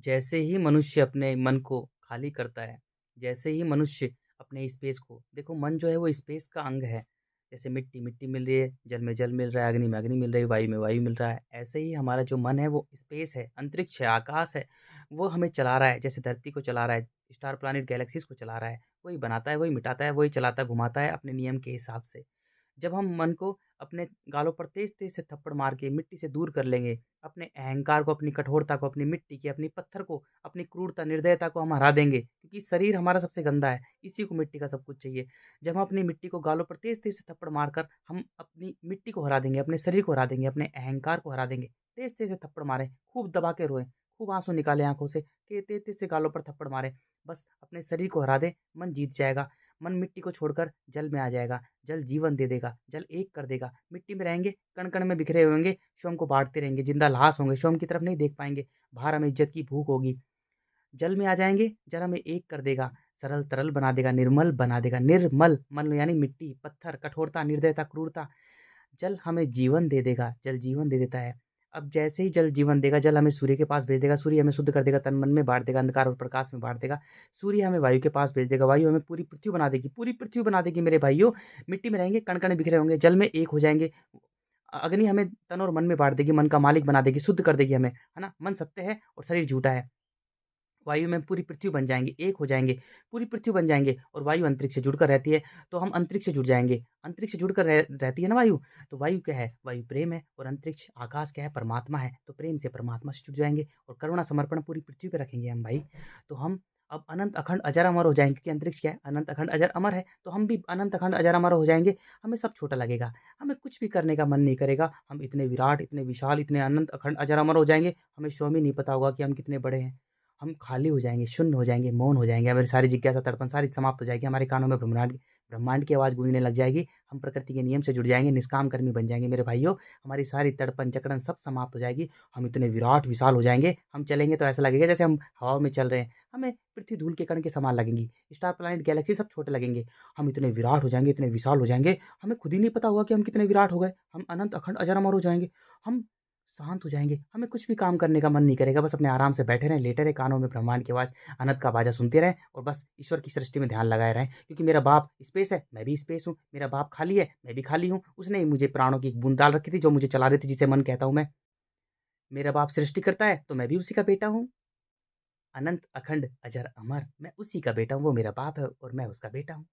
जैसे ही मनुष्य अपने मन को खाली करता है, जैसे ही मनुष्य अपने स्पेस को देखो मन जो है वो स्पेस का अंग है। जैसे मिट्टी, मिट्टी मिल रही है, जल में जल मिल रहा है, अग्नि में अग्नि मिल रही है, वायु में वायु मिल रहा है। ऐसे ही हमारा जो मन है वो स्पेस है, अंतरिक्ष है, आकाश है, वो हमें चला रहा है। जैसे धरती को चला रहा है, स्टार प्लैनेट गैलेक्सीज़ को चला रहा है। वही बनाता है, वही मिटाता है, वही चलाता घुमाता है अपने नियम के हिसाब से। जब हम मन को अपने गालों पर तेज़-तेज़ से थप्पड़ मार के मिट्टी से दूर कर लेंगे, अपने अहंकार को, अपनी कठोरता को, अपनी मिट्टी की, अपनी पत्थर को, अपनी क्रूरता, निर्दयता को हम हरा देंगे क्योंकि शरीर हमारा सबसे गंदा है, इसी को मिट्टी का सब कुछ चाहिए। जब हम अपनी मिट्टी को गालों पर तेज़-तेज़ से थप्पड़ मारकर हम अपनी मिट्टी को हरा देंगे, अपने शरीर को हरा देंगे, अपने अहंकार को हरा देंगे। तेज़-तेज़ से थप्पड़ मारें, खूब दबा के रोएँ, खूब आँसू निकालें आँखों से कि तेज़-तेज़ से गालों पर थप्पड़ मारें। बस अपने शरीर को हरा दें, मन जीत जाएगा। मन मिट्टी को छोड़कर जल में आ जाएगा, जल जीवन दे देगा, जल एक कर देगा। मिट्टी में रहेंगे, कण-कण में बिखरे हुए होंगे, स्वयं को बाँटते रहेंगे, ज़िंदा लाश होंगे, स्वयं की तरफ नहीं देख पाएँगे, बाहर हमें इज़्ज़त की भूख होगी। जल में आ जाएँगे, जल हमें एक कर देगा, सरल तरल बना देगा, निर्मल बना देगा। निर्मल मन यानी मिट्टी, पत्थर, कठोरता, निर्दयता, क्रूरता। जल हमें जीवन दे देगा, जल जीवन दे देता है। अब जैसे ही जल जीवन देगा, जल हमें सूर्य के पास भेज देगा, सूर्य हमें शुद्ध कर देगा, तन मन में बाँट देगा, अंधकार और प्रकाश में बाँट देगा। सूर्य हमें वायु के पास भेज देगा, वायु हमें पूरी पृथ्वी बना देगी मेरे भाइयों। मिट्टी में रहेंगे, कण-कण बिखरे होंगे, जल में एक हो जाएँगे। अग्नि हमें तन और मन में बाँट देगी, मन का मालिक बना देगी, शुद्ध कर देगी हमें, है ना? मन सत्य है और शरीर झूठा है। वायु में पूरी पृथ्वी बन जाएँगे, एक हो जाएँगे, पूरी पृथ्वी बन जाएँगे और वायु अंतरिक्ष से जुड़कर रहती है, तो हम अंतरिक्ष से जुड़ जाएँगे। अंतरिक्ष से जुड़कर रहती है ना वायु, तो वायु क्या है? वायु प्रेम है और अंतरिक्ष आकाश क्या है? परमात्मा है, तो प्रेम से परमात्मा से जुड़ जाएँगे और करुणा समर्पण पूरी पृथ्वी पे रखेंगे हम भाई। तो हम अब अनंत अखंड अजर अमर हो जाएँगे क्योंकि अंतरिक्ष क्या है? अनंत अखंड अजर अमर है, तो हम भी अनंत अखंड अजर अमर हो जाएँगे। हमें सब छोटा लगेगा, हमें कुछ भी करने का मन नहीं करेगा। हम इतने विराट, इतने विशाल, इतने अनंत अखंड अजर अमर हो जाएँगे, हमें स्वयं ही नहीं पता होगा कि हम कितने बड़े हैं। हम खाली हो जाएँगे, शून्य हो जाएँगे, मौन हो जाएँगे, हमारी सारी जिज्ञासा, तड़पन सारी समाप्त हो जाएगी, हमारे कानों में ब्रह्मांड ब्रह्मांड की आवाज़ गूंजने लग जाएगी, हम प्रकृति के नियम से जुड़ जाएँगे, निष्काम कर्मी बन जाएँगे मेरे भाइयों, हमारी सारी तड़पन, जकड़न सब समाप्त हो जाएगी, हम इतने विराट विशाल हो जाएँगे, हम चलेंगे तो ऐसा लगेगा जैसे हम हवा में चल रहे हैं, हमें पृथ्वी धूल के कण के समान लगेंगी, स्टार, प्लैनेट, गैलेक्सी सब छोटे लगेंगे, हम इतने विराट हो जाएँगे, इतने विशाल हो जाएँगे, हमें खुद ही नहीं पता होगा कि हम कितने विराट हो गए, हम अनंत, अखंड, अजर, अमर हो जाएँगे, हम शांत हो जाएँगे, हमें कुछ भी काम करने का मन नहीं करेगा, बस अपने आराम से बैठे रहें, लेटे रहें, कानों में ब्रह्मांड की आवाज़, अनंत का बाजा सुनते रहें और बस ईश्वर की सृष्टि में ध्यान लगाए रहें। क्योंकि मेरा बाप स्पेस है, मैं भी स्पेस हूँ, मेरा बाप खाली है, मैं भी खाली हूँ, उसने ही मुझे प्राणों की एक बूँद डाल रखी थी, जो मुझे चला रही थी, जिसे मन कहता हूँ मैं। मेरा बाप सृष्टि करता है, तो मैं भी उसी का बेटा हूँ। अनंत, अखंड, अजर, अमर, मैं उसी का बेटा हूँ, वो मेरा बाप है और मैं उसका बेटा हूँ।